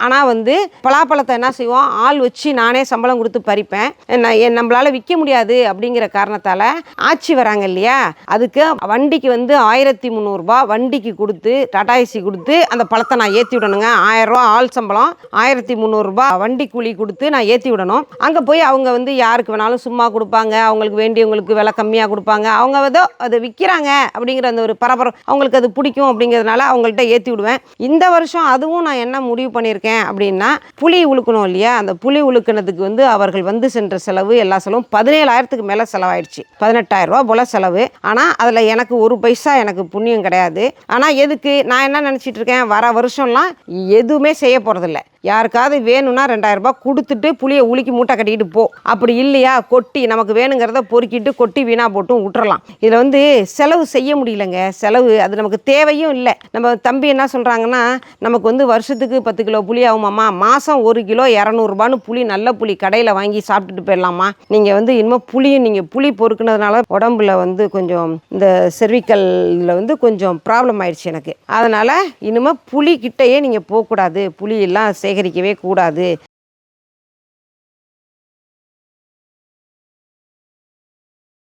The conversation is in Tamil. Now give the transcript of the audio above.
ஆனால் வந்து பலாப்பழத்தை என்ன செய்வோம், ஆள் வச்சு நானே சம்பளம் கொடுத்து பறிப்பேன். நம்மளால் விற்க முடியாது அப்படிங்கிற காரணத்தால் ஆட்சி வராங்க இல்லையா, அதுக்கு வண்டிக்கு வந்து 1300 ரூபா வண்டிக்கு கொடுத்து டாடா ஏசி கொடுத்து அந்த பழத்தை நான் ஏற்றி விடணுங்க. 1000 ரூபா ஆள் சம்பளம், 1300 ரூபா வண்டி கூலி கொடுத்து நான் ஏற்றி விடணும். அங்கே போய் அவங்க வந்து யாருக்கு வேணாலும் சும்மா கொடுப்பாங்க, அவங்களுக்கு வேண்டியவங்களுக்கு விலை கம்மியாக கொடுப்பாங்க. அவங்க ஏதோ அதை விற்கிறாங்க அப்படிங்கிற அந்த ஒரு பரபரம், அவங்களுக்கு அது பிடிக்கும் அப்படிங்கிறதுனால அவங்கள்ட்ட ஏற்றி விடுவேன். இந்த வருஷம் அதுவும் நான் என்ன முடிவு பண்ணியிருக்கேன் அப்படின்னா, புளி உழுக்கணும் இல்லையா, அந்த புளி உழுக்கினதுக்கு வந்து அவர்கள் வந்து சென்ற செலவு எல்லா செலவும் 17,000க்கு மேலே செலவாயிடுச்சு. 18,000 ரூபா போல் செலவு. ஆனால் அதில் எனக்கு ஒரு பைசா எனக்கு புண்ணியம் கிடையாது. ஆனால் எதுக்கு நான் என்ன நினச்சிட்டு இருக்கேன், வர வருஷம்லாம் எதுவுமே செய்ய போகிறதில்ல. யாருக்காவது வேணும்னா 2000 ரூபாய் கொடுத்துட்டு புளியை உலுக்கி மூட்டை கட்டிக்கிட்டு போ, அப்படி இல்லையா கொட்டி நமக்கு வேணுங்கிறத பொறுக்கிட்டு கொட்டி வீணாக போட்டும் விட்டுறலாம். இதில் வந்து செலவு செய்ய முடியலங்க. செலவு அது நமக்கு தேவையும் இல்லை. நம்ம தம்பி என்ன சொல்கிறாங்கன்னா, நமக்கு வந்து வருஷத்துக்கு 10 கிலோ புளி ஆகுமாம்மா, மாதம் 1 கிலோ 200 ரூபான்னு புளி, நல்ல புளி கடையில் வாங்கி சாப்பிட்டுட்டு போயிடலாமா, நீங்கள் வந்து இனிமேல் நீங்கள் புளி பொறுக்குனதுனால உடம்புல வந்து கொஞ்சம் இந்த செர்விக்கலில் வந்து கொஞ்சம் ப்ராப்ளம் ஆயிடுச்சு எனக்கு. அதனால் இனிமேல் புளி கிட்டையே நீங்கள் போகக்கூடாது, புளி எல்லாம் சேகரிக்கவே கூடாது